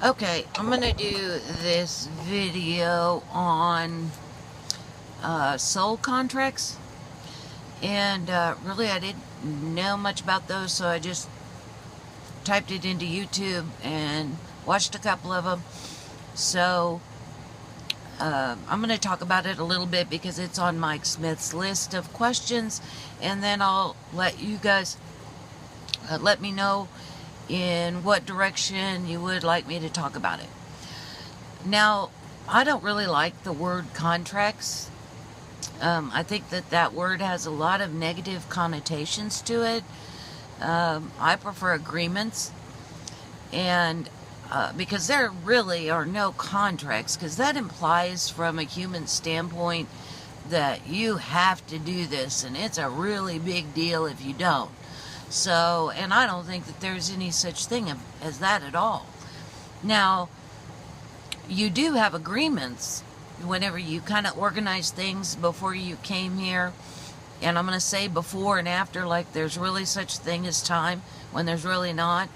Okay, I'm gonna do this video on soul contracts, and really I didn't know much about those, so I just typed it into YouTube and watched a couple of them. So I'm gonna talk about it a little bit because it's on Mike Smith's list of questions, and then I'll let you guys let me know in what direction you would like me to talk about it. Now, I don't really like the word contracts. I think that word has a lot of negative connotations to it. I prefer agreements, and because there really are no contracts, because that implies from a human standpoint that you have to do this, and it's a really big deal if you don't. So, and I don't think that there's any such thing as that at all. Now, you do have agreements whenever you kind of organize things before you came here. And I'm going to say before and after, like there's really such thing as time when there's really not.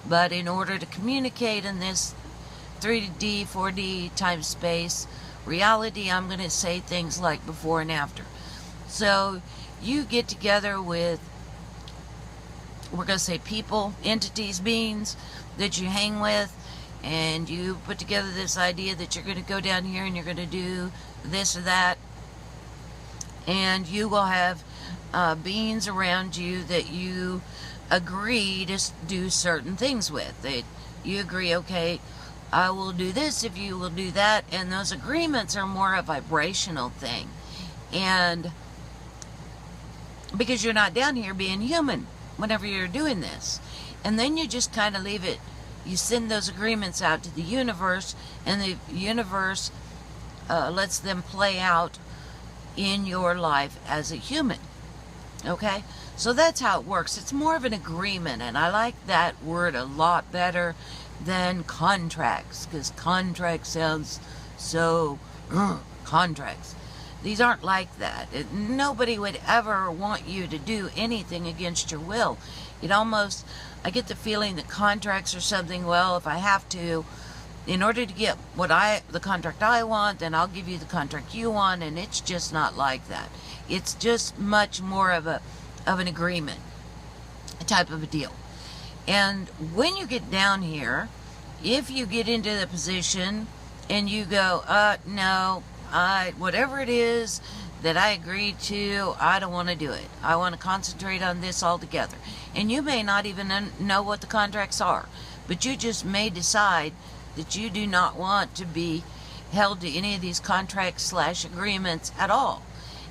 But in order to communicate in this 3D, 4D time space reality, I'm going to say things like before and after. So you get together with, we're going to say people, entities, beings that you hang with, and you put together this idea that you're going to go down here and you're going to do this or that, and you will have beings around you that you agree to do certain things with. That you agree, okay, I will do this if you will do that, and those agreements are more a vibrational thing, and because you're not down here being human whenever you're doing this. And then you just kind of leave it, you send those agreements out to the universe, and the universe lets them play out in your life as a human. Okay, so that's how it works. It's more of an agreement, and I like that word a lot better than contracts, because contract sounds so contracts. These aren't like that. Nobody would ever want you to do anything against your will. It almost, I get the feeling that contracts are something, well, if I have to, in order to get the contract I want, then I'll give you the contract you want, and it's just not like that. It's just much more of an agreement type of a deal. And when you get down here, if you get into the position and you go, no, whatever it is that I agreed to, I don't want to do it. I want to concentrate on this altogether. And you may not even know what the contracts are, but you just may decide that you do not want to be held to any of these contracts / agreements at all.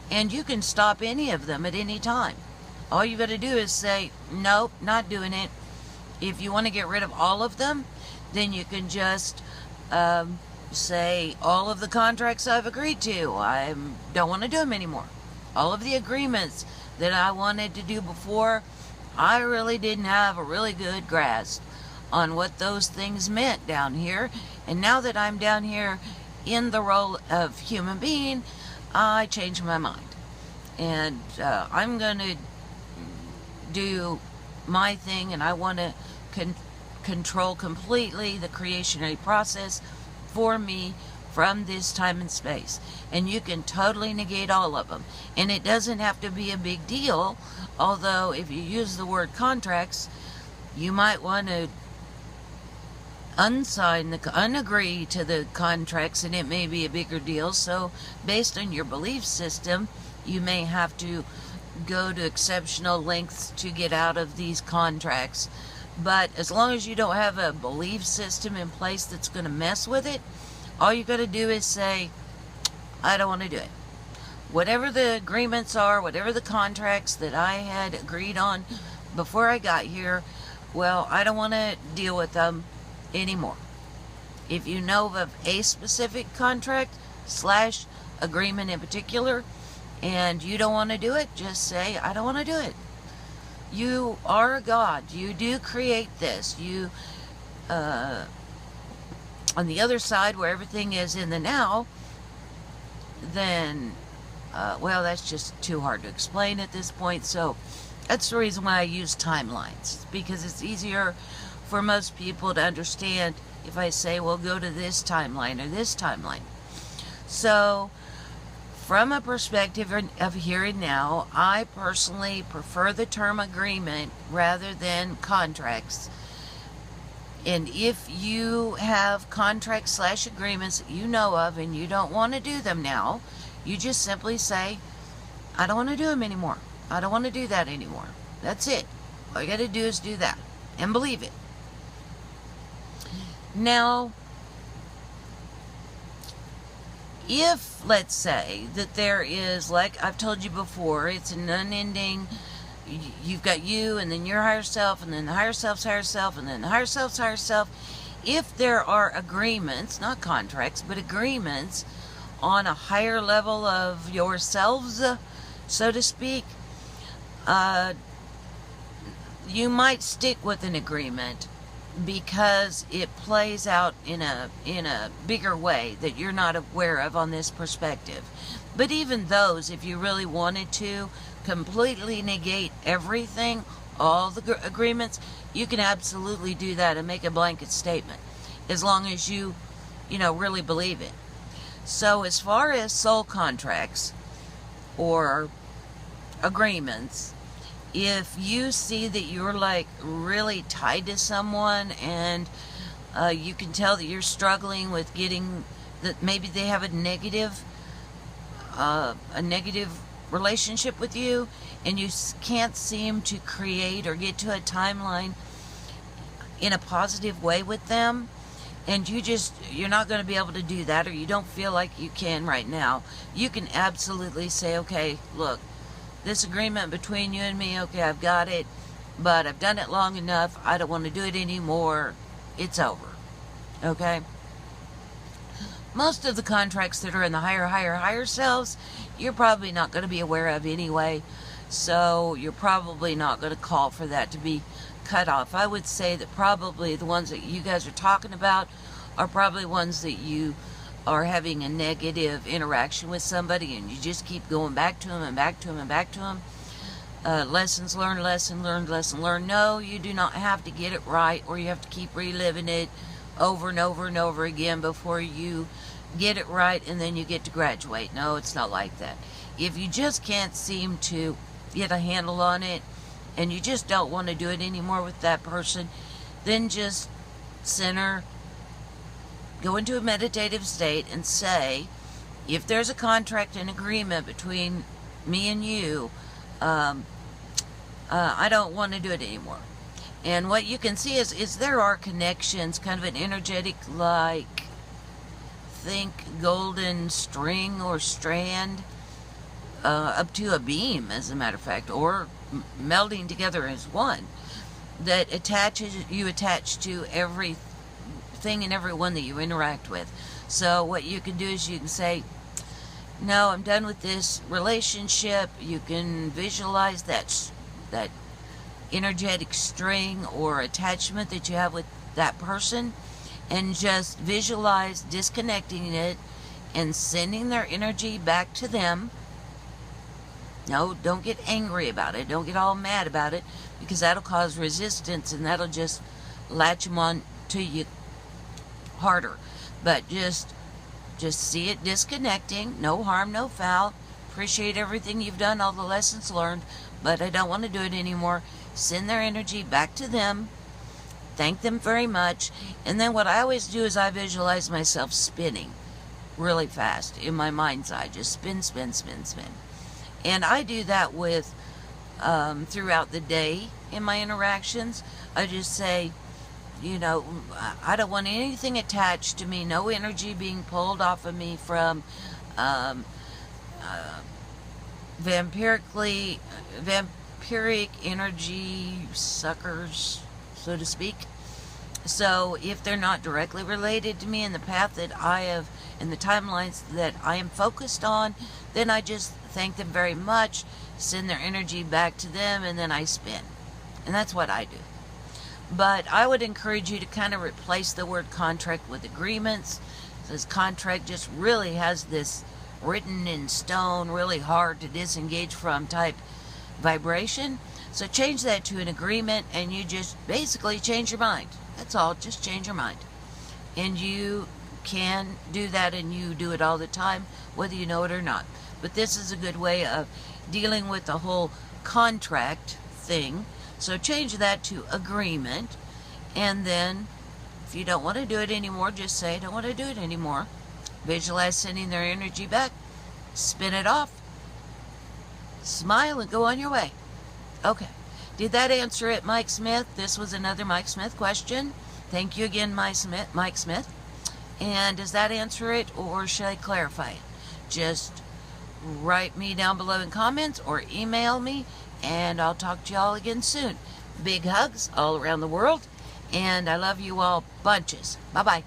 And you can stop any of them at any time. All you got to do is say, nope, not doing it. If you want to get rid of all of them, then you can just say, all of the contracts I've agreed to, I don't want to do them anymore. All of the agreements that I wanted to do before, I really didn't have a really good grasp on what those things meant down here. And now that I'm down here in the role of human being, I changed my mind. And I'm going to do my thing, and I want to control completely the creationary process for me from this time and space. And you can totally negate all of them, and it doesn't have to be a big deal. Although if you use the word contracts, you might want to unagree to the contracts, and it may be a bigger deal. So based on your belief system, you may have to go to exceptional lengths to get out of these contracts. But as long as you don't have a belief system in place that's going to mess with it, all you got to do is say, I don't want to do it. Whatever the agreements are, whatever the contracts that I had agreed on before I got here, well, I don't want to deal with them anymore. If you know of a specific contract / agreement in particular, and you don't want to do it, just say, I don't want to do it. You are a God. You do create this. You, on the other side where everything is in the now, then, well, that's just too hard to explain at this point. So that's the reason why I use timelines, because it's easier for most people to understand if I say, well, go to this timeline or this timeline. So, from a perspective of here and now, I personally prefer the term agreement rather than contracts. And if you have contracts / agreements that you know of and you don't want to do them now, you just simply say, I don't want to do them anymore. I don't want to do that anymore. That's it. All you got to do is do that and believe it. Now, if, let's say, that there is, like I've told you before, it's an unending, you've got you, and then your higher self, and then the higher self's higher self, and then the higher self's higher self. If there are agreements, not contracts, but agreements on a higher level of yourselves, so to speak, you might stick with an agreement because it plays out in a bigger way that you're not aware of on this perspective. But even those, if you really wanted to completely negate everything, all the agreements, you can absolutely do that and make a blanket statement, as long as you really believe it. So as far as soul contracts or agreements, if you see that you're like really tied to someone and you can tell that you're struggling with getting that, maybe they have a negative relationship with you, and you can't seem to create or get to a timeline in a positive way with them, and you're not going to be able to do that, or you don't feel like you can right now, you can absolutely say, okay, look, this agreement between you and me, okay, I've got it, but I've done it long enough, I don't want to do it anymore, it's over. Okay? Most of the contracts that are in the higher selves, you're probably not going to be aware of anyway, so you're probably not going to call for that to be cut off. I would say that probably the ones that you guys are talking about are probably ones that you are having a negative interaction with somebody and you just keep going back to them and back to them and back to them. Lessons learned, lesson learned, lesson learned. No, you do not have to get it right, or you have to keep reliving it over and over and over again before you get it right and then you get to graduate. No, it's not like that. If you just can't seem to get a handle on it and you just don't want to do it anymore with that person, then just center, go into a meditative state and say, if there's a contract and agreement between me and you, I don't want to do it anymore. And what you can see is there are connections, kind of an energetic, like, think golden string or strand, up to a beam, as a matter of fact, or melding together as one, that you attach to everything and everyone that you interact with. So what you can do is you can say, no, I'm done with this relationship. You can visualize that energetic string or attachment that you have with that person, and just visualize disconnecting it and sending their energy back to them. No, don't get angry about it. Don't get all mad about it, because that'll cause resistance and that'll just latch them on to you harder. But just see it disconnecting. No harm, no foul. Appreciate everything you've done, all the lessons learned, but I don't want to do it anymore. Send their energy back to them. Thank them very much. And then what I always do is I visualize myself spinning really fast in my mind's eye. Just spin, spin, spin, spin. And I do that with throughout the day in my interactions. I just say, I don't want anything attached to me, no energy being pulled off of me from vampiric energy suckers, so to speak. So if they're not directly related to me in the path that I have, in the timelines that I am focused on, then I just thank them very much, send their energy back to them, and then I spin. And that's what I do. But I would encourage you to kind of replace the word contract with agreements. This contract just really has this written in stone, really hard to disengage from type vibration. So change that to an agreement, and you just basically change your mind. That's all. Just change your mind. And you can do that, and you do it all the time, whether you know it or not. But this is a good way of dealing with the whole contract thing. So change that to agreement, and then if you don't want to do it anymore, just say, I don't want to do it anymore. Visualize sending their energy back. Spin it off. Smile and go on your way. Okay. Did that answer it, Mike Smith? This was another Mike Smith question. Thank you again, Mike Smith. And does that answer it, or should I clarify it? Just write me down below in comments or email me, and I'll talk to y'all again soon. Big hugs all around the world, and I love you all bunches. Bye-bye.